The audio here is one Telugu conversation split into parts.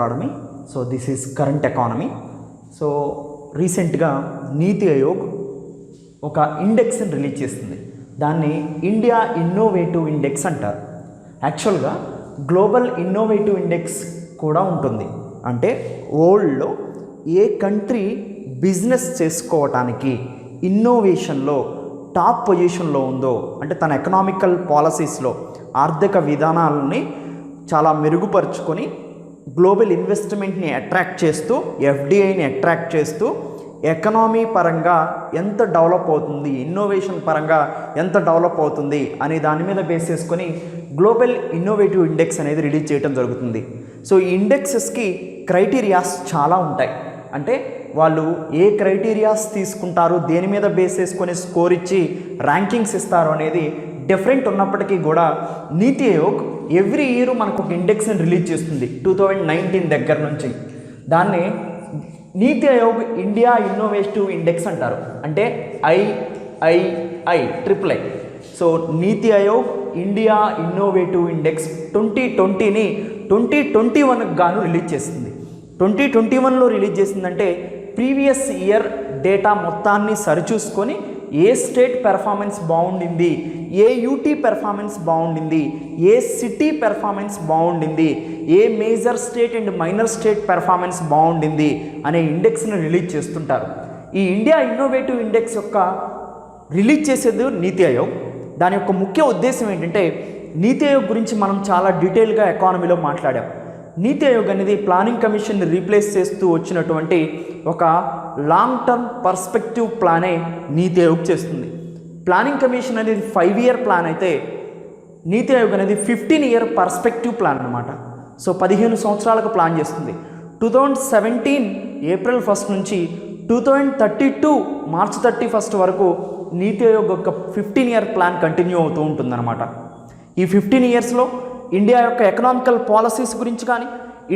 Academy. So this is current economy. So రీసెంట్గా నీతి ఆయోగ్ ఒక ఇండెక్స్ని రిలీజ్ చేస్తుంది. దాన్ని ఇండియా ఇన్నోవేటివ్ ఇండెక్స్ అంటారు. యాక్చువల్గా గ్లోబల్ ఇన్నోవేటివ్ ఇండెక్స్ కూడా ఉంటుంది. అంటే వరల్డ్లో ఏ కంట్రీ బిజినెస్ చేసుకోవటానికి ఇన్నోవేషన్లో టాప్ పొజిషన్లో ఉందో, అంటే తన ఎకనామికల్ పాలసీస్లో ఆర్థిక విధానాలని చాలా మెరుగుపరుచుకొని గ్లోబల్ ఇన్వెస్ట్మెంట్ని అట్రాక్ట్ చేస్తూ, ఎఫ్డిఐని అట్రాక్ట్ చేస్తూ ఎకనామీ పరంగా ఎంత డెవలప్ అవుతుంది, ఇన్నోవేషన్ పరంగా ఎంత డెవలప్ అవుతుంది అనే దాని మీద బేస్ చేసుకొని గ్లోబల్ ఇన్నోవేటివ్ ఇండెక్స్ అనేది రిలీజ్ చేయడం జరుగుతుంది. సో ఈ ఇండెక్సెస్కి క్రైటీరియాస్ చాలా ఉంటాయి. అంటే వాళ్ళు ఏ క్రైటీరియాస్ తీసుకుంటారు, దేని మీద బేస్ చేసుకొని స్కోర్ ఇచ్చి ర్యాంకింగ్స్ ఇస్తారు అనేది డిఫరెంట్ ఉన్నప్పటికీ కూడా నీతి ఆయోగ్ ఎవ్రీ ఇయర్ మనకు ఒక ఇండెక్స్ని రిలీజ్ చేస్తుంది 2019 దగ్గర నుంచి. దాన్ని నీతి ఆయోగ్ ఇండియా ఇన్నోవేటివ్ ఇండెక్స్ అంటారు. అంటే III. సో నీతి ఆయోగ్ ఇండియా ఇన్నోవేటివ్ ఇండెక్స్ 2020ని 2021కు గాను రిలీజ్ చేసింది. 2021లో రిలీజ్ చేసిందంటే ప్రీవియస్ ఇయర్ డేటా మొత్తాన్ని సరిచూసుకొని ఏ స్టేట్ పెర్ఫార్మెన్స్ బాగుండింది, ఏ యూటీ పెర్ఫార్మెన్స్ బాగుండింది, ఏ సిటీ పెర్ఫార్మెన్స్ బాగుండింది, ఏ major state and minor state performance బాగుండింది అనే ఇండెక్స్ని రిలీజ్ చేస్తుంటారు. ఈ ఇండియా ఇన్నోవేటివ్ ఇండెక్స్ యొక్క రిలీజ్ చేసేది నీతి ఆయోగ్. దాని యొక్క ముఖ్య ఉద్దేశం ఏంటంటే, నీతి ఆయోగ్ గురించి మనం చాలా డీటెయిల్గా ఎకానమీలో మాట్లాడాం. నీతి ఆయోగ్ అనేది ప్లానింగ్ కమిషన్ని రీప్లేస్ చేస్తూ వచ్చినటువంటి ఒక లాంగ్ టర్మ్ పర్స్పెక్టివ్ ప్లానే నీతి ఆయోగ్ చేస్తుంది. ప్లానింగ్ కమిషన్ అనేది 5 year ప్లాన్ అయితే నీతి ఆయోగ్ అనేది 15 year పర్స్పెక్టివ్ ప్లాన్ అనమాట. సో 15 సంవత్సరాలకు ప్లాన్ చేస్తుంది. 2017 April 1 నుంచి 2032 March 31 వరకు నీతి ఆయోగ్ యొక్క 15 year ప్లాన్ కంటిన్యూ అవుతూ ఉంటుందన్నమాట. ఈ 15 yearsలో ఇండియా యొక్క ఎకనామికల్ పాలసీస్ గురించి కానీ,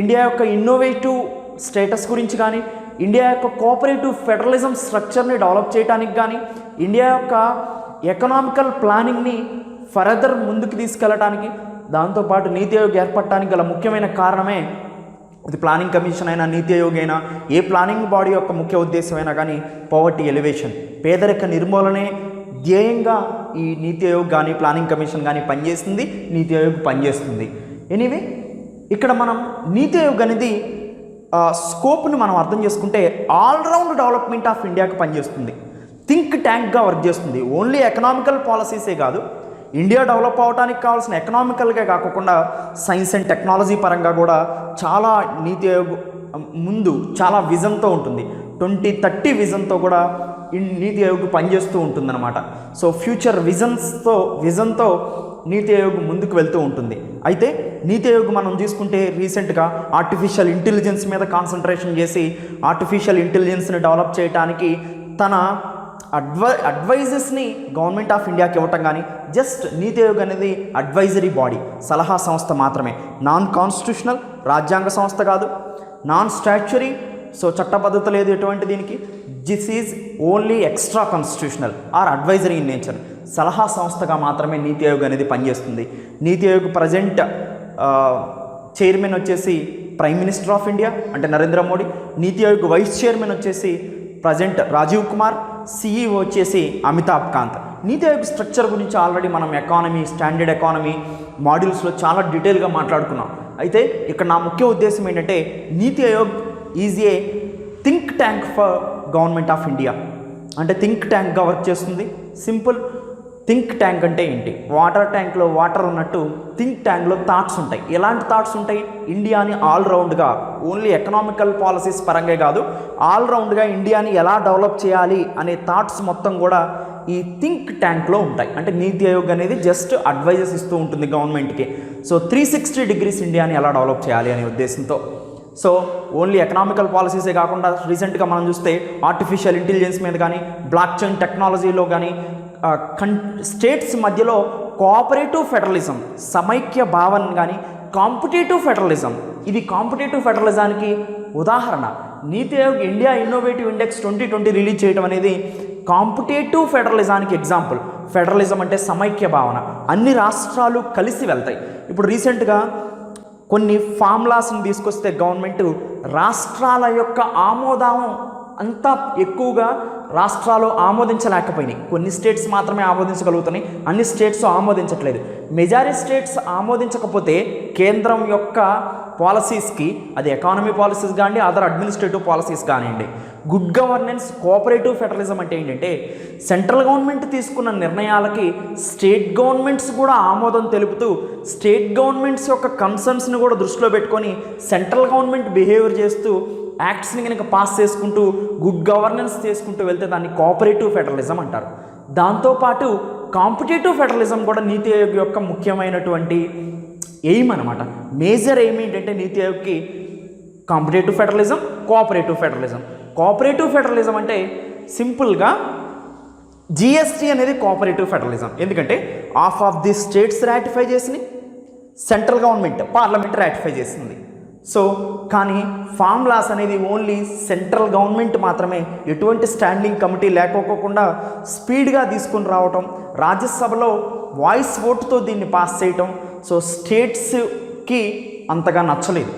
ఇండియా యొక్క ఇన్నోవేటివ్ స్టేటస్ గురించి కానీ, ఇండియా యొక్క కోఆపరేటివ్ ఫెడరలిజం స్ట్రక్చర్ని డెవలప్ చేయడానికి కానీ, ఇండియా యొక్క ఎకనామికల్ ప్లానింగ్ని ఫర్దర్ ముందుకు తీసుకెళ్ళడానికి, దాంతోపాటు నీతి ఆయోగ్ ఏర్పడటానికి గల ముఖ్యమైన కారణమే ఇది. ప్లానింగ్ కమిషన్ అయినా, నీతి ఆయోగ్ అయినా, ఏ ప్లానింగ్ బాడీ యొక్క ముఖ్య ఉద్దేశమైనా కానీ పవర్టీ ఎలివేషన్, పేదరిక నిర్మూలనే ధ్యేయంగా ఈ నీతి ఆయోగ్ కానీ, ప్లానింగ్ కమిషన్ కానీ పనిచేస్తుంది, నీతి ఆయోగ్ పనిచేస్తుంది. ఎనీవే, ఇక్కడ మనం నీతి ఆయోగ్ అనేది స్కోప్ని మనం అర్థం చేసుకుంటే ఆల్రౌండ్ డెవలప్మెంట్ ఆఫ్ ఇండియాకి పనిచేస్తుంది. థింక్ ట్యాంక్గా వర్క్ చేస్తుంది. ఓన్లీ ఎకనామికల్ పాలసీసే కాదు, ఇండియా డెవలప్ అవడానికి కావాల్సిన ఎకనామికల్గా కాకుండా సైన్స్ అండ్ టెక్నాలజీ పరంగా కూడా చాలా నీతి ఆయోగ్ ముందు చాలా విజన్తో ఉంటుంది. 2030 విజన్తో కూడా నీతి ఆయోగ్ పనిచేస్తూ ఉంటుందన్నమాట. సో ఫ్యూచర్ విజన్తో నీతి ఆయోగ్ ముందుకు వెళ్తూ ఉంటుంది. అయితే నీతి ఆయోగ్ మనం తీసుకుంటే రీసెంట్గా ఆర్టిఫిషియల్ ఇంటెలిజెన్స్ మీద కాన్సన్ట్రేషన్ చేసి ఆర్టిఫిషియల్ ఇంటెలిజెన్స్ని డెవలప్ చేయడానికి తన అడ్వైజెస్ని గవర్నమెంట్ ఆఫ్ ఇండియాకి ఇవ్వటం కానీ, జస్ట్ నీతి ఆయోగ్ అనేది అడ్వైజరీ బాడీ, సలహా సంస్థ మాత్రమే. నాన్ కాన్స్టిట్యూషనల్, రాజ్యాంగ సంస్థ కాదు. నాన్ స్టాచ్యురీ, సో చట్టబద్ధత లేదు ఎటువంటి దీనికి. This is only extra constitutional or advisory in nature. సలహా సంస్థగా మాత్రమే నీతి ఆయోగ్ అనేది పనిచేస్తుంది. నీతి ఆయోగ్ ప్రజెంట్ చైర్మన్ వచ్చేసి ప్రైమ్ మినిస్టర్ ఆఫ్ ఇండియా అంటే నరేంద్ర మోడీ. నీతి ఆయోగ్ వైస్ చైర్మన్ వచ్చేసి ప్రజెంట్ రాజీవ్ కుమార్. సిఈఓ వచ్చేసి అమితాబ్ కాంత్. నీతి ఆయోగ్ స్ట్రక్చర్ గురించి ఆల్రెడీ మనం ఎకానమీ, స్టాండర్డ్ ఎకానమీ మాడ్యూల్స్లో చాలా డీటెయిల్గా మాట్లాడుకున్నాం. అయితే ఇక్కడ నా ముఖ్య ఉద్దేశం ఏంటంటే, నీతి Aayog is a think tank for government of India. అంటే థింక్ ట్యాంక్గా వర్క్ చేస్తుంది. సింపుల్. థింక్ ట్యాంక్ అంటే ఏంటి? వాటర్ ట్యాంక్లో వాటర్ ఉన్నట్టు థింక్ ట్యాంక్లో థాట్స్ ఉంటాయి. ఎలాంటి థాట్స్ ఉంటాయి? ఇండియాని ఆల్రౌండ్గా, ఓన్లీ ఎకనామికల్ పాలసీస్ పరంగా కాదు, ఆల్రౌండ్గా ఇండియాని ఎలా డెవలప్ చేయాలి అనే థాట్స్ మొత్తం కూడా ఈ థింక్ ట్యాంక్లో ఉంటాయి. అంటే నీతి ఆయోగ్ అనేది జస్ట్ అడ్వైజెస్ ఇస్తూ ఉంటుంది గవర్నమెంట్కి. సో 360 degrees ఇండియాని ఎలా డెవలప్ చేయాలి అనే ఉద్దేశంతో. సో ఓన్లీ ఎకనామికల్ పాలసీసే కాకుండా రీసెంట్గా మనం చూస్తే ఆర్టిఫిషియల్ ఇంటెలిజెన్స్ మీద కానీ, బ్లాక్ చైన్ టెక్నాలజీలో కానీ, స్టేట్స్ మధ్యలో కోఆపరేటివ్ ఫెడరలిజం, సమైక్య భావన కానీ, కాంపిటేటివ్ ఫెడరలిజం, ఇది కాంపిటేటివ్ ఫెడరలిజానికి ఉదాహరణ. నీతి Aayog India innovative index 2020 release చేయడం అనేది కాంపిటేటివ్ ఫెడరలిజానికి ఎగ్జాంపుల్. ఫెడరలిజం అంటే సమైక్య భావన, అన్ని రాష్ట్రాలు కలిసి వెళ్తాయి. ఇప్పుడు రీసెంట్గా కొన్ని ఫార్ములాస్ని తీసుకొస్తే గవర్నమెంట్ రాష్ట్రాల యొక్క ఆమోదం అంతా ఎక్కువగా రాష్ట్రాలు ఆమోదించలేకపోయినాయి. కొన్ని స్టేట్స్ మాత్రమే ఆమోదించగలుగుతున్నాయి, అన్ని స్టేట్స్ ఆమోదించట్లేదు. మెజారిటీ స్టేట్స్ ఆమోదించకపోతే కేంద్రం యొక్క పాలసీస్కి, అది ఎకానమీ పాలసీస్ కానివ్వండి, అదర్ అడ్మినిస్ట్రేటివ్ పాలసీస్ కానివ్వండి, గుడ్ గవర్నెన్స్, కోఆపరేటివ్ ఫెడరలిజం అంటే ఏంటంటే సెంట్రల్ గవర్నమెంట్ తీసుకున్న నిర్ణయాలకి స్టేట్ గవర్నమెంట్స్ కూడా ఆమోదం తెలుపుతూ స్టేట్ గవర్నమెంట్స్ యొక్క కన్సర్న్స్ని కూడా దృష్టిలో పెట్టుకొని సెంట్రల్ గవర్నమెంట్ బిహేవియర్ చేస్తూ యాక్ట్స్ని కనుక పాస్ చేసుకుంటూ గుడ్ గవర్నెన్స్ చేసుకుంటూ వెళ్తే దాన్ని కోఆపరేటివ్ ఫెడరలిజం అంటారు. దాంతోపాటు కాంపిటేటివ్ ఫెడరలిజం కూడా నీతి ఆయోగ్ యొక్క ముఖ్యమైనటువంటి ఎయిమ్ అనమాట. మేజర్ ఎయిమ్ ఏంటంటే నీతి ఆయోగ్కి competitive federalism, cooperative federalism. Cooperative federalism అంటే సింపుల్గా జిఎస్టీ అనేది కోఆపరేటివ్ ఫెడరలిజం. ఎందుకంటే half of the states ratify చేసినాయి, సెంట్రల్ గవర్నమెంట్ పార్లమెంట్ రాటిఫై చేసింది. సో కానీ ఫార్ములాస్ అనేది ఓన్లీ సెంట్రల్ గవర్నమెంట్ మాత్రమే ఎటువంటి స్టాండింగ్ కమిటీ లేకపోకుండా స్పీడ్గా తీసుకుని రావటం, రాజ్యసభలో వాయిస్ ఓటుతో దీన్ని పాస్ చేయటం. సో స్టేట్స్కి అంతగా నచ్చలేదు.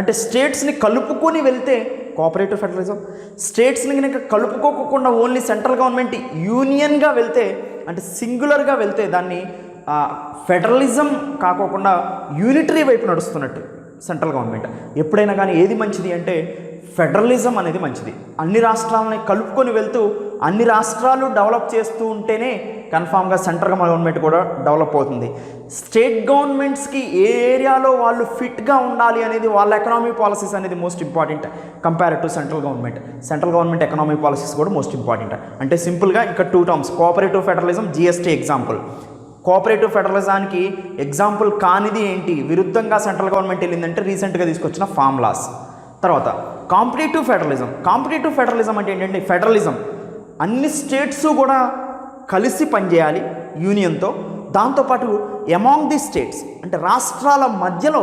అంటే స్టేట్స్ని కలుపుకొని వెళ్తే కోఆపరేటివ్ ఫెడరలిజం, స్టేట్స్ని కనుక కలుపుకోకుండా ఓన్లీ సెంట్రల్ గవర్నమెంట్ యూనియన్గా వెళ్తే, అంటే సింగులర్గా వెళ్తే దాన్ని ఫెడరలిజం కాకోకుండా యూనిటరీ వైపు నడుస్తున్నట్టు సెంట్రల్ గవర్నమెంట్. ఎప్పుడైనా కానీ ఏది మంచిది అంటే ఫెడరలిజం అనేది మంచిది. అన్ని రాష్ట్రాలని కలుపుకొని వెళ్తూ అన్ని రాష్ట్రాలు డెవలప్ చేస్తూ ఉంటేనే కన్ఫామ్గా సెంట్రల్ గవర్నమెంట్ కూడా డెవలప్ అవుతుంది. స్టేట్ గవర్నమెంట్స్కి ఏ ఏరియాలో వాళ్ళు ఫిట్గా ఉండాలి అనేది వాళ్ళ ఎకనామీ పాలసీస్ అనేది most important compare to central government. Central government economy policies కూడా మోస్ట్ ఇంపార్టెంట్. అంటే సింపుల్గా ఇక్కడ 2 terms, cooperative federalism, GST example. Cooperative ఫెడరలిజానికి ఎగ్జాంపుల్ కానిది ఏంటి, విరుద్ధంగా సెంట్రల్ గవర్నమెంట్ వెళ్ళిందంటే రీసెంట్గా తీసుకొచ్చిన ఫార్ములాస్. తర్వాత కాంపిటేటివ్ ఫెడరలిజం. కాంపిటేటివ్ ఫెడరలిజం అంటే ఏంటంటే ఫెడరలిజం అన్ని స్టేట్స్ కూడా కలిసి పనిచేయాలి యూనియన్తో. దాంతోపాటు అమాంగ్ ది స్టేట్స్ అంటే రాష్ట్రాల మధ్యలో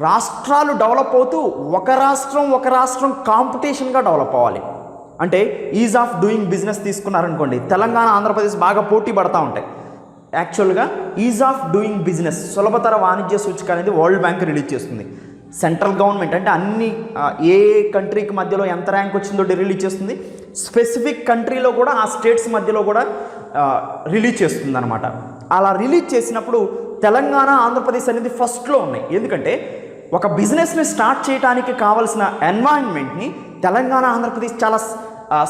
రాష్ట్రాలు డెవలప్ అవుతూ ఒక రాష్ట్రం కాంపిటీషన్గా డెవలప్ అవ్వాలి. అంటే ఈజ్ ఆఫ్ డూయింగ్ బిజినెస్ తీసుకున్నారనుకోండి, తెలంగాణ ఆంధ్రప్రదేశ్ బాగా పోటీ పడతా ఉంటాయి. యాక్చువల్గా ఈజ్ ఆఫ్ డూయింగ్ బిజినెస్ సులభతర వాణిజ్య సూచిక అనేది వరల్డ్ బ్యాంక్ రిలీజ్ చేస్తుంది. సెంట్రల్ గవర్నమెంట్ అంటే అన్ని ఏ కంట్రీకి మధ్యలో ఎంత ర్యాంక్ వచ్చిందో రిలీజ్ చేస్తుంది. స్పెసిఫిక్ కంట్రీలో కూడా ఆ స్టేట్స్ మధ్యలో కూడా రిలీజ్ చేస్తుంది అనమాట. అలా రిలీజ్ చేసినప్పుడు తెలంగాణ ఆంధ్రప్రదేశ్ అనేది ఫస్ట్లో ఉన్నాయి. ఎందుకంటే ఒక బిజినెస్ని స్టార్ట్ చేయడానికి కావాల్సిన ఎన్వైరన్మెంట్ని తెలంగాణ ఆంధ్రప్రదేశ్ చాలా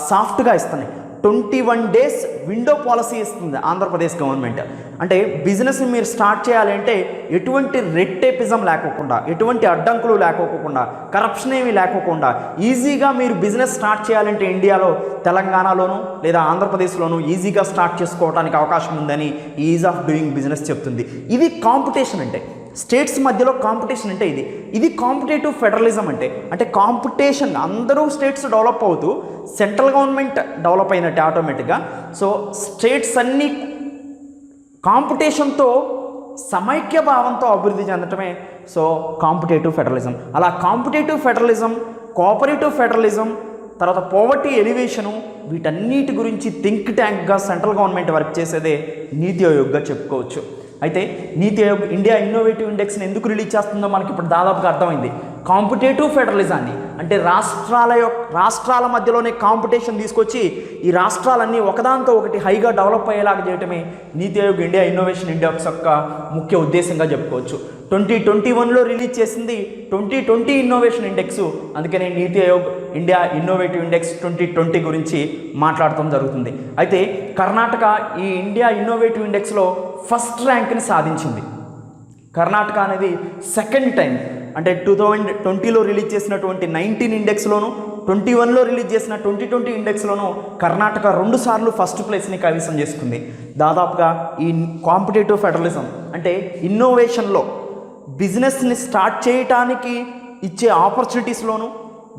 సాఫ్ట్గా ఇస్తున్నాయి. 21 days విండో పాలసీ ఇస్తుంది ఆంధ్రప్రదేశ్ గవర్నమెంట్. అంటే బిజినెస్ని మీరు స్టార్ట్ చేయాలంటే ఎటువంటి రెడ్ టేపిజం లేకోకుండా, ఎటువంటి అడ్డంకులు లేకోకుండా, కరప్షన్ ఏమీ లేకోకుండా ఈజీగా మీరు బిజినెస్ స్టార్ట్ చేయాలంటే ఇండియాలో తెలంగాణలోను లేదా ఆంధ్రప్రదేశ్లోను ఈజీగా స్టార్ట్ చేసుకోవడానికి అవకాశం ఉందని ఈజ్ ఆఫ్ డూయింగ్ బిజినెస్ చెప్తుంది. ఇది కాంపిటీషన్ అంటే స్టేట్స్ మధ్యలో కాంపిటీషన్ అంటే ఇది కాంపిటేటివ్ ఫెడరలిజం అంటే కాంపిటీషన్, అందరూ స్టేట్స్ డెవలప్ అవుతూ సెంట్రల్ గవర్నమెంట్ డెవలప్ అయినట్టు ఆటోమేటిక్గా. సో స్టేట్స్ అన్నీ కాంపిటీషన్తో సమైక్య భావంతో అభివృద్ధి చెందటమే సో కాంపిటేటివ్ ఫెడరలిజం. అలా కాంపిటేటివ్ ఫెడరలిజం, కోఆపరేటివ్ ఫెడరలిజం, తర్వాత పోవర్టీ ఎలివేషను, వీటన్నిటి గురించి థింక్ ట్యాంక్గా సెంట్రల్ గవర్నమెంట్ వర్క్ చేసేదే నీతి ఆయోగ్గా చెప్పుకోవచ్చు. అయితే నీతి ఆయోగ్ ఇండియా ఇన్నోవేటివ్ ఇండెక్స్ని ఎందుకు రిలీజ్ చేస్తుందో మనకి ఇప్పుడు దాదాపుగా అర్థమైంది. కాంపిటేటివ్ ఫెడరలిజాన్ని అంటే రాష్ట్రాల మధ్యలోనే కాంపిటీషన్ తీసుకొచ్చి ఈ రాష్ట్రాలన్నీ ఒకదాంతో ఒకటి హైగా డెవలప్ అయ్యేలాగా చేయటమే నీతి ఆయోగ్ ఇండియా ఇన్నోవేషన్ ఇండెక్స్ యొక్క ముఖ్య ఉద్దేశంగా చెప్పుకోవచ్చు. 2021లో రిలీజ్ చేసింది 2020 ఇన్నోవేషన్ ఇండెక్స్. అందుకనే నీతి ఆయోగ్ ఇండియా ఇన్నోవేటివ్ ఇండెక్స్ 2020 గురించి మాట్లాడటం జరుగుతుంది. అయితే కర్ణాటక ఈ ఇండియా ఇన్నోవేటివ్ ఇండెక్స్లో ఫస్ట్ ర్యాంక్ని సాధించింది. కర్ణాటక అనేది సెకండ్ టైం అంటే 2020లో రిలీజ్ చేసినటువంటి 19 ఇండెక్స్లోను, 21లో రిలీజ్ చేసిన 2020 ఇండెక్స్లోనూ కర్ణాటక 2 సార్లు ఫస్ట్ ప్లేస్ని కైవసం చేసుకుంది. దాదాపుగా ఈ కాంపిటేటివ్ ఫెడరలిజం అంటే ఇన్నోవేషన్లో బిజినెస్ని స్టార్ట్ చేయటానికి ఇచ్చే ఆపర్చునిటీస్లోను,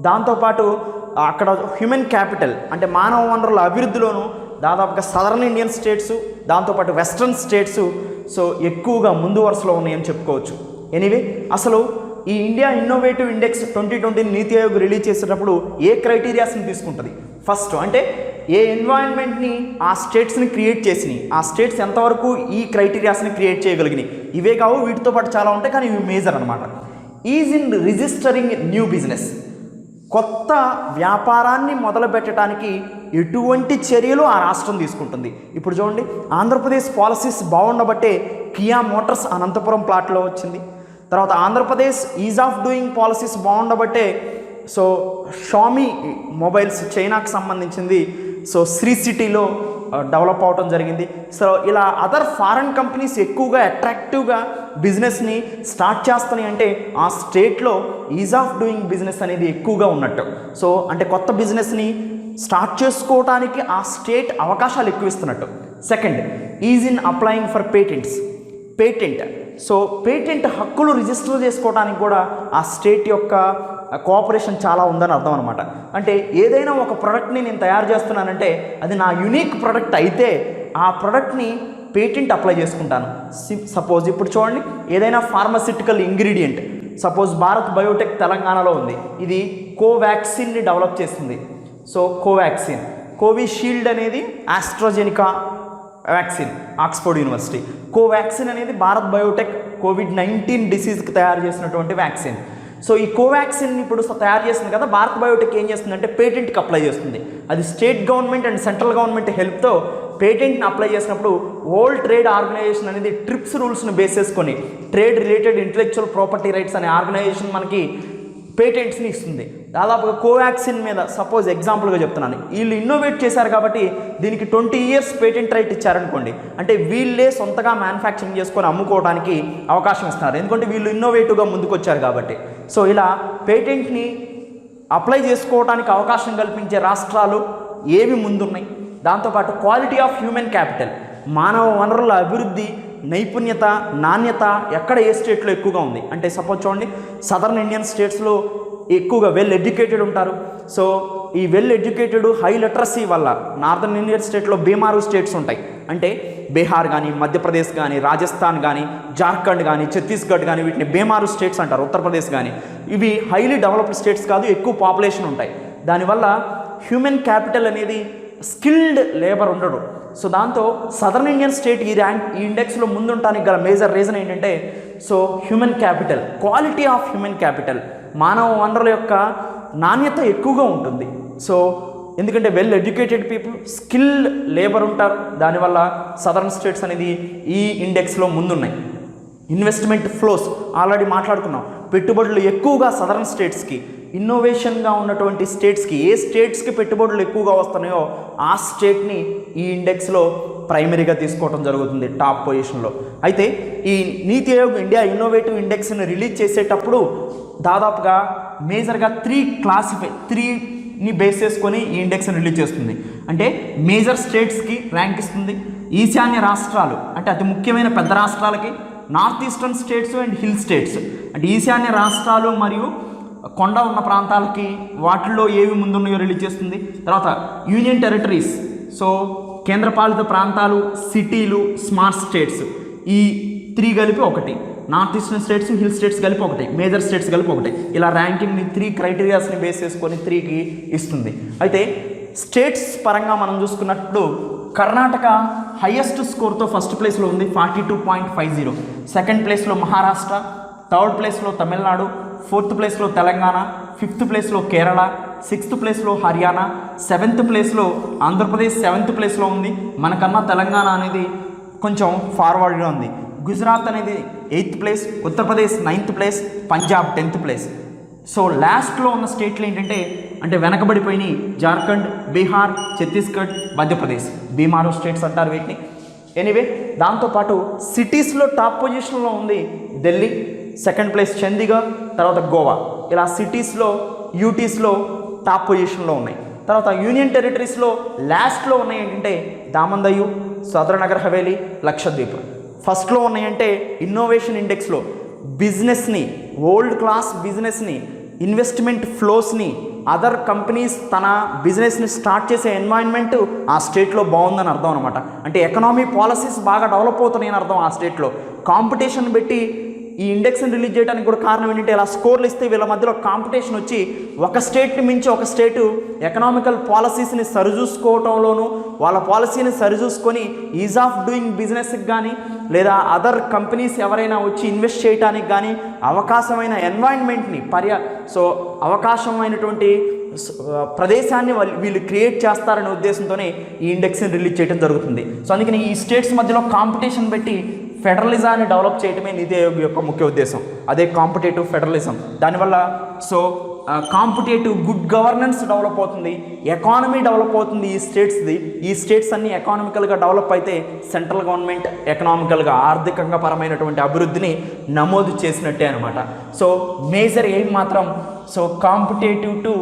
దాంతోపాటు అక్కడ హ్యూమన్ క్యాపిటల్ అంటే మానవ వనరుల అభివృద్ధిలోను దాదాపుగా సదరన్ ఇండియన్ స్టేట్స్, దాంతోపాటు వెస్ట్రన్ స్టేట్స్ సో ఎక్కువగా ముందు వరుసలో ఉన్నాయని చెప్పుకోవచ్చు. ఎనీవే, అసలు ఈ ఇండియా ఇన్నోవేటివ్ ఇండెక్స్ 2020 నీతి ఆయోగ్ రిలీజ్ చేసేటప్పుడు ఏ క్రైటీరియాస్ని తీసుకుంటుంది? ఫస్ట్ అంటే ఏ ఎన్వైరన్మెంట్ని ఆ స్టేట్స్ని క్రియేట్ చేసినాయి, ఆ స్టేట్స్ ఎంతవరకు ఈ క్రైటీరియాస్ని క్రియేట్ చేయగలిగినాయి. ఇవే కావు, వీటితో పాటు చాలా ఉంటాయి, కానీ ఇవి మేజర్ అనమాట. Is in registering new business. కొత్త వ్యాపారాన్ని మొదలుపెట్టడానికి ఎటువంటి చర్యలు ఆ రాష్ట్రం తీసుకుంటుంది. ఇప్పుడు చూడండి, ఆంధ్రప్రదేశ్ పాలసీస్ బాగుండబట్టే కియా మోటార్స్ అనంతపురం ప్లాట్లో వచ్చింది. తర్వాత Andhra Pradesh ease of doing policies బాగుండబట్టే సో షామీ మొబైల్స్ చైనాకు సంబంధించింది సో శ్రీ సిటీలో డెవలప్ అవడం జరిగింది. సో ఇలా అదర్ ఫారెన్ కంపెనీస్ ఎక్కువగా అట్రాక్టివ్గా బిజినెస్ని స్టార్ట్ చేస్తున్నాయి అంటే ఆ స్టేట్లో ఈజ్ ఆఫ్ డూయింగ్ బిజినెస్ అనేది ఎక్కువగా ఉన్నట్టు. సో అంటే కొత్త బిజినెస్ని స్టార్ట్ చేసుకోవడానికి ఆ స్టేట్ అవకాశాలు ఎక్కువ ఇస్తున్నట్టు. Second, is in applying for patents. Patent, so patent హక్కులు రిజిస్టర్ చేసుకోవడానికి కూడా ఆ స్టేట్ యొక్క కోఆపరేషన్ చాలా ఉందని అర్థం అనమాట. అంటే ఏదైనా ఒక ప్రోడక్ట్ని నేను తయారు చేస్తున్నానంటే అది నా యునిక్ ప్రోడక్ట్ అయితే ఆ ప్రోడక్ట్ని పేటెంట్ అప్లై చేసుకుంటాను. సపోజ్ ఇప్పుడు చూడండి, ఏదైనా pharmaceutical ingredient, suppose Bharat Biotech తెలంగాణలో ఉంది, ఇది కోవాక్సిన్ని డెవలప్ చేసింది. సో కోవాక్సిన్, కోవిషీల్డ్ అనేది AstraZeneca vaccine, Oxford university. Covaxin అనేది భారత్ బయోటెక్ కోవిడ్-19 డిసీజ్కి తయారు చేసినటువంటి వ్యాక్సిన్. సో ఈ కోవాక్సిన్ ఇప్పుడు తయారు చేస్తుంది కదా, భారత్ బయోటెక్ ఏం చేస్తుందంటే పేటెంట్కి అప్లై చేస్తుంది. అది state government and central government హెల్ప్తో పేటెంట్ని అప్లై చేసినప్పుడు వరల్డ్ ట్రేడ్ ఆర్గనైజేషన్ అనేది ట్రిప్స్ రూల్స్ని బేస్ చేసుకొని trade related intellectual property rights అనే ఆర్గనైజేషన్ మనకి పేటెంట్స్ని ఇస్తుంది. దాదాపుగా కోవాక్సిన్ మీద సపోజ్ ఎగ్జాంపుల్గా చెప్తున్నాను, వీళ్ళు ఇన్నోవేట్ చేశారు కాబట్టి దీనికి 20 years పేటెంట్ రైట్ ఇచ్చారనుకోండి, అంటే వీళ్ళే సొంతగా మ్యానుఫ్యాక్చరింగ్ చేసుకొని అమ్ముకోవడానికి అవకాశం ఇస్తున్నారు, ఎందుకంటే వీళ్ళు ఇన్నోవేటివ్గా ముందుకు వచ్చారు కాబట్టి. సో ఇలా పేటెంట్ని అప్లై చేసుకోవడానికి అవకాశం కల్పించే రాష్ట్రాలు ఏవి ముందున్నాయి. దాంతోపాటు క్వాలిటీ ఆఫ్ హ్యూమన్ క్యాపిటల్, మానవ వనరుల అభివృద్ధి, నైపుణ్యత, నాణ్యత ఎక్కడ ఏ స్టేట్లో ఎక్కువగా ఉంది అంటే సపోజ్ చూడండి, సదర్న్ ఇండియన్ స్టేట్స్లో ఎక్కువగా వెల్ ఎడ్యుకేటెడ్ ఉంటారు. సో ఈ వెల్ ఎడ్యుకేటెడ్ హై లిటరసీ వల్ల నార్దర్న్ ఇండియన్ స్టేట్లో బీమారు స్టేట్స్ ఉంటాయి, అంటే బీహార్ కానీ, మధ్యప్రదేశ్ కానీ, రాజస్థాన్ కానీ, జార్ఖండ్ కానీ, ఛత్తీస్గఢ్ కానీ, వీటిని బీమారు స్టేట్స్ అంటారు. ఉత్తరప్రదేశ్ కానీ, ఇవి హైలీ డెవలప్డ్ స్టేట్స్ కాదు, ఎక్కువ పాపులేషన్ ఉంటాయి. దానివల్ల హ్యూమన్ క్యాపిటల్ అనేది స్కిల్డ్ లేబర్ ఉండడు. సో దాంతో సదర్న్ ఇండియన్ స్టేట్ ఈ ఇండెక్స్లో ముందుంటానికి గల మేజర్ రీజన్ ఏంటంటే so human capital, quality of human capital, మానవ వనరుల యొక్క నాణ్యత ఎక్కువగా ఉంటుంది. సో ఎందుకంటే well educated people, skilled labour ఉంటారు, దానివల్ల సదర్న్ స్టేట్స్ అనేది ఈ ఇండెక్స్లో ముందున్నాయి. ఇన్వెస్ట్మెంట్ ఫ్లోస్ ఆల్రెడీ మాట్లాడుకున్నాం, పెట్టుబడులు ఎక్కువగా సదర్న్ స్టేట్స్కి, ఇన్నోవేషన్గా ఉన్నటువంటి స్టేట్స్కి, ఏ స్టేట్స్కి పెట్టుబడులు ఎక్కువగా వస్తున్నాయో ఆ స్టేట్ని ఈ ఇండెక్స్లో ప్రైమరీగా తీసుకోవడం జరుగుతుంది టాప్ పొజిషన్లో. అయితే ఈ నీతి ఆయోగ్ ఇండియా ఇన్నోవేటివ్ ఇండెక్స్ని రిలీజ్ చేసేటప్పుడు దాదాపుగా మేజర్గా 3ని బేస్ చేసుకొని ఈ ఇండెక్స్ని రిలీజ్ చేస్తుంది. అంటే మేజర్ స్టేట్స్కి ర్యాంక్ ఇస్తుంది, ఈశాన్య రాష్ట్రాలు అంటే అతి ముఖ్యమైన పెద్ద రాష్ట్రాలకి, north eastern states and hill states అంటే ఈశాన్య రాష్ట్రాలు మరియు కొండ ఉన్న ప్రాంతాలకి వాటిల్లో ఏవి ముందున్నాయో రిలీజ్ చేస్తుంది. తర్వాత యూనియన్ టెరిటరీస్, సో కేంద్రపాలిత ప్రాంతాలు, సిటీలు, స్మార్ట్ స్టేట్స్, ఈ 3 కలిపి ఒకటి, north eastern states, hill states కలిపి ఒకటి, మేజర్ స్టేట్స్ కలిపి ఒకటి, ఇలా ర్యాంకింగ్ని 3 క్రైటీరియాస్ని బేస్ చేసుకొని 3కి ఇస్తుంది. అయితే స్టేట్స్ పరంగా మనం చూసుకున్నప్పుడు కర్ణాటక హైయెస్ట్ స్కోర్తో ఫస్ట్ ప్లేస్లో ఉంది 42.50, సెకండ్ ప్లేస్లో మహారాష్ట్ర, థర్డ్ ప్లేస్లో తమిళనాడు, 4th ప్లేస్లో తెలంగాణ, 5th ప్లేస్లో కేరళ, 6th ప్లేస్లో హర్యానా, 7th ప్లేస్లో ఆంధ్రప్రదేశ్ 7th ప్లేస్లో ఉంది. మనకన్నా తెలంగాణ అనేది కొంచెం ఫార్వర్డ్గా ఉంది. గుజరాత్ అనేది 8th place, Uttar Pradesh 9th place, Punjab 10th place. So లాస్ట్లో ఉన్న స్టేట్లు ఏంటంటే అంటే వెనకబడిపోయినాయి జార్ఖండ్, బీహార్, ఛత్తీస్గఢ్, మధ్యప్రదేశ్, బీమారు స్టేట్స్ అంటారు వీటిని. ఎనీవే దాంతోపాటు సిటీస్లో టాప్ పొజిషన్లో ఉంది ఢిల్లీ, సెకండ్ ప్లేస్ చండీగఢ్, తర్వాత గోవా. ఇలా సిటీస్లో యూటీస్లో టాప్ పొజిషన్లో ఉన్నాయి. తర్వాత యూనియన్ టెరిటరీస్లో లాస్ట్లో ఉన్నాయి ఏంటంటే దామందయు, సదరనగర్ హవేలీ, లక్షద్వీప్. ఫస్ట్లో ఉన్నాయంటే ఇన్నోవేషన్ ఇండెక్స్లో బిజినెస్ని, వరల్డ్ క్లాస్ బిజినెస్ని, ఇన్వెస్ట్మెంట్ ఫ్లోస్ని, అదర్ కంపెనీస్ తన బిజినెస్ని స్టార్ట్ చేసే ఎన్వైర్న్మెంట్ ఆ స్టేట్లో బాగుందని అర్థం అనమాట. అంటే ఎకనామీ పాలసీస్ బాగా డెవలప్ అవుతున్నాయని అర్థం. ఆ స్టేట్లో కాంపిటీషన్ పెట్టి ఈ ఇండెక్స్ని రిలీజ్ చేయడానికి కూడా కారణం ఏంటంటే ఇలా స్కోర్లు ఇస్తే వీళ్ళ మధ్యలో కాంపిటీషన్ వచ్చి ఒక స్టేట్ని మించి ఒక స్టేటు ఎకనామికల్ పాలసీస్ని సరిచూసుకోవటంలోనూ వాళ్ళ పాలసీని సరిచూసుకొని ఈజ్ ఆఫ్ డూయింగ్ బిజినెస్కి కానీ లేదా అదర్ కంపెనీస్ ఎవరైనా వచ్చి ఇన్వెస్ట్ చేయడానికి కానీ అవకాశమైన ఎన్వైరన్మెంట్ని అవకాశమైనటువంటి ప్రదేశాన్ని వీళ్ళు క్రియేట్ చేస్తారనే ఉద్దేశంతోనే ఈ ఇండెక్స్ని రిలీజ్ చేయడం జరుగుతుంది. సో అందుకని ఈ స్టేట్స్ మధ్యలో కాంపిటీషన్ పెట్టి ఫెడరలిజాన్ని డెవలప్ చేయడమే నీతి ఆయోగ్ యొక్క ముఖ్య ఉద్దేశం. అదే కాంపిటేటివ్ ఫెడరలిజం. దానివల్ల కాంపిటేటివ్ గుడ్ గవర్నెన్స్ డెవలప్ అవుతుంది, ఎకానమీ డెవలప్ అవుతుంది ఈ స్టేట్స్ అన్ని ఎకానమికల్గా డెవలప్ అయితే సెంట్రల్ గవర్నమెంట్ ఎకనామికల్గా ఆర్థికంగా పరమైనటువంటి అభివృద్ధిని నమోదు చేసినట్టే అనమాట. సో మేజర్ ఎయిమ్ మాత్రం కాంపిటేటివ్ టు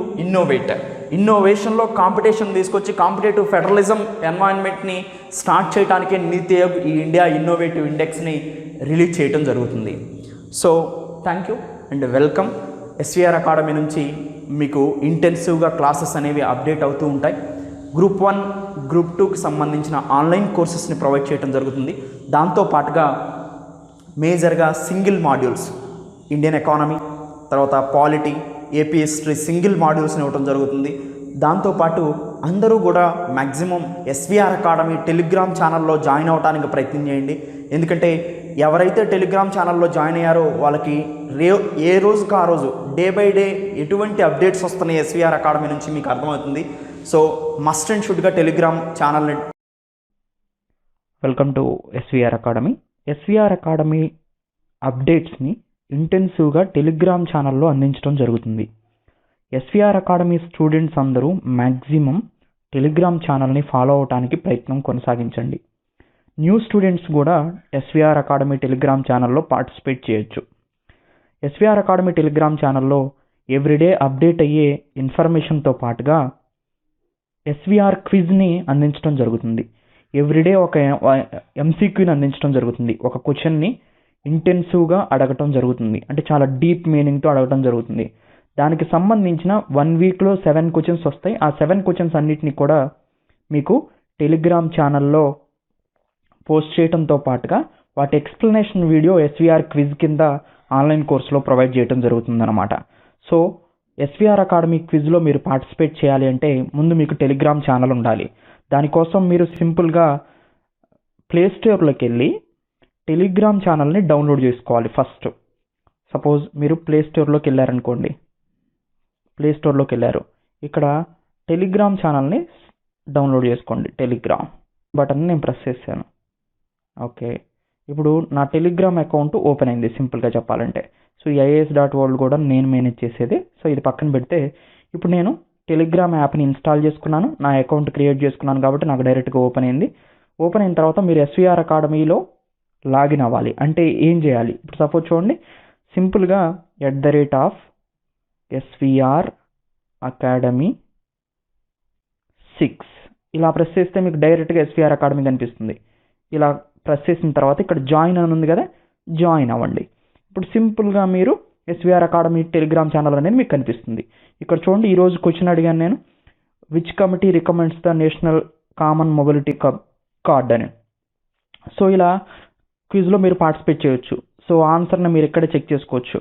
ఇన్నోవేషన్లో కాంపిటీషన్ తీసుకొచ్చి కాంపిటేటివ్ ఫెడరలిజం ఎన్వైరన్మెంట్ని స్టార్ట్ చేయడానికే నీతి ఆయోగ్ ఈ ఇండియా ఇన్నోవేటివ్ ఇండెక్స్ని రిలీజ్ చేయడం జరుగుతుంది. So thank you and welcome. SVR academy నుంచి మీకు ఇంటెన్సివ్గా క్లాసెస్ అనేవి అప్డేట్ అవుతూ ఉంటాయి. గ్రూప్ 1 గ్రూప్ 2కి సంబంధించిన ఆన్లైన్ కోర్సెస్ని ప్రొవైడ్ చేయడం జరుగుతుంది. దాంతోపాటుగా మేజర్గా సింగిల్ మాడ్యూల్స్ ఇండియన్ ఎకానమీ, తర్వాత పాలిటీ, ఏపీ హిస్టరీ సింగిల్ మాడ్యూల్స్ని ఇవ్వడం జరుగుతుంది. దాంతోపాటు అందరూ కూడా మ్యాక్సిమం ఎస్వీఆర్ అకాడమీ టెలిగ్రామ్ ఛానల్లో జాయిన్ అవ్వడానికి ప్రయత్నం చేయండి. ఎందుకంటే ఎవరైతే టెలిగ్రామ్ ఛానల్లో జాయిన్ అయ్యారో వాళ్ళకి ఏ రోజుకి ఆ రోజు డే బై డే ఎటువంటి అప్డేట్స్ వస్తున్నాయి ఎస్వీఆర్ అకాడమీ నుంచి మీకు అర్థమవుతుంది. సో మస్ట్ అండ్ షుడ్గా టెలిగ్రామ్ ఛానల్ని. Welcome to SVR academy. SVR academy అప్డేట్స్ని ఇంటెన్సివ్గా టెలిగ్రామ్ ఛానల్లో అందించడం జరుగుతుంది. ఎస్వీఆర్ అకాడమీ స్టూడెంట్స్ అందరూ మ్యాక్సిమం టెలిగ్రామ్ ఛానల్ని ఫాలో అవడానికి ప్రయత్నం కొనసాగించండి. న్యూ స్టూడెంట్స్ కూడా ఎస్వీఆర్ అకాడమీ టెలిగ్రామ్ ఛానల్లో పార్టిసిపేట్ చేయొచ్చు. ఎస్వీఆర్ అకాడమీ టెలిగ్రామ్ ఛానల్లో ఎవ్రీడే అప్డేట్ అయ్యే ఇన్ఫర్మేషన్తో పాటుగా ఎస్వీఆర్ క్విజ్ని అందించడం జరుగుతుంది. ఎవ్రీడే ఒక ఎంసీక్యూని అందించడం జరుగుతుంది. ఒక క్వశ్చన్ని ఇంటెన్సివ్గా అడగటం జరుగుతుంది, అంటే చాలా డీప్ మీనింగ్తో అడగటం జరుగుతుంది. దానికి సంబంధించిన 1 వీక్లో 7 క్వశ్చన్స్ వస్తాయి. ఆ 7 క్వశ్చన్స్ అన్నిటిని కూడా మీకు టెలిగ్రామ్ ఛానల్లో పోస్ట్ చేయడంతో పాటుగా వాటి ఎక్స్ప్లెనేషన్ వీడియో ఎస్వీఆర్ క్విజ్ కింద ఆన్లైన్ కోర్సులో ప్రొవైడ్ చేయడం జరుగుతుందన్నమాట. సో ఎస్వీఆర్ అకాడమీ క్విజ్లో మీరు పార్టిసిపేట్ చేయాలి అంటే ముందు మీకు టెలిగ్రామ్ ఛానల్ ఉండాలి. దానికోసం మీరు సింపుల్గా ప్లేస్టోర్లోకి వెళ్ళి టెలిగ్రామ్ ఛానల్ని డౌన్లోడ్ చేసుకోవాలి. ఫస్ట్ సపోజ్ మీరు ప్లేస్టోర్లోకి వెళ్ళారనుకోండి, ప్లేస్టోర్లోకి వెళ్ళారు, ఇక్కడ టెలిగ్రామ్ ఛానల్ని డౌన్లోడ్ చేసుకోండి. టెలిగ్రామ్ బటన్ నేను ప్రెస్ చేశాను. ఓకే, ఇప్పుడు నా టెలిగ్రామ్ అకౌంట్ ఓపెన్ అయింది సింపుల్గా చెప్పాలంటే. సో IAS.world కూడా నేను మేనేజ్ చేసేది. సో ఇది పక్కన పెడితే ఇప్పుడు నేను టెలిగ్రామ్ యాప్ని ఇన్స్టాల్ చేసుకున్నాను, నా అకౌంట్ క్రియేట్ చేసుకున్నాను కాబట్టి నాకు డైరెక్ట్గా ఓపెన్ అయింది. ఓపెన్ అయిన తర్వాత మీరు ఎస్వీఆర్ అకాడమీలో లాగిన్ అవ్వాలి. అంటే ఏం చేయాలి, ఇప్పుడు సపోజ్ చూడండి, సింపుల్గా @SVR Academy 6 ఇలా ప్రెస్ చేస్తే మీకు డైరెక్ట్గా ఎస్వీఆర్ అకాడమీ కనిపిస్తుంది. ఇలా ప్రెస్ చేసిన తర్వాత ఇక్కడ జాయిన్ అని ఉంది కదా, జాయిన్ అవ్వండి. ఇప్పుడు సింపుల్గా మీరు ఎస్వీఆర్ అకాడమీ టెలిగ్రామ్ ఛానల్ అనేది మీకు కనిపిస్తుంది. ఇక్కడ చూడండి, ఈరోజు క్వశ్చన్ అడిగాను నేను, which committee recommends the national common mobility card అని. సో ఇలా క్విజ్లో మీరు పార్టిసిపేట్ చేయొచ్చు. సో ఆన్సర్ని మీరు ఇక్కడే చెక్ చేసుకోవచ్చు.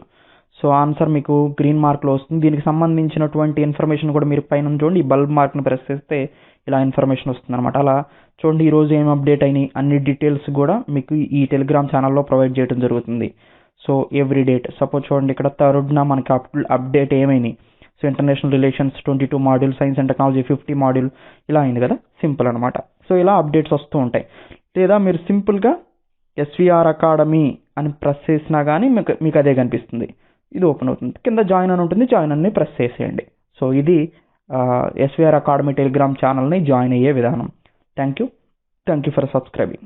సో ఆన్సర్ మీకు గ్రీన్ మార్క్లో వస్తుంది. దీనికి సంబంధించినటువంటి ఇన్ఫర్మేషన్ కూడా మీరు పైన చూడండి, ఈ బల్బ్ మార్క్ని ప్రెస్ చేస్తే ఇలా ఇన్ఫర్మేషన్ వస్తుంది అనమాట. అలా చూడండి ఈరోజు ఏం అప్డేట్ అయినాయి అన్ని డీటెయిల్స్ కూడా మీకు ఈ టెలిగ్రామ్ ఛానల్లో ప్రొవైడ్ చేయడం జరుగుతుంది. సో ఎవ్రీ డేట్ సపోజ్ చూడండి, ఇక్కడ 3rd మనకి అప్డేట్ ఏమైనాయి. So international relations 22 module, science and technology 50 module ఇలా అయింది కదా, సింపుల్ అనమాట. సో ఇలా అప్డేట్స్ వస్తూ ఉంటాయి. లేదా మీరు సింపుల్గా ఎస్వీఆర్ అకాడమీ అని ప్రెస్ చేసినా కానీ మీకు అదే కనిపిస్తుంది. ఇది ఓపెన్ అవుతుంది, కింద జాయిన్ అని ఉంటుంది, జాయిన్ అని ప్రెస్ చేసేయండి. సో ఇది ఎస్వీఆర్ అకాడమీ టెలిగ్రామ్ ఛానల్ని జాయిన్ అయ్యే విధానం. Thank you for subscribing.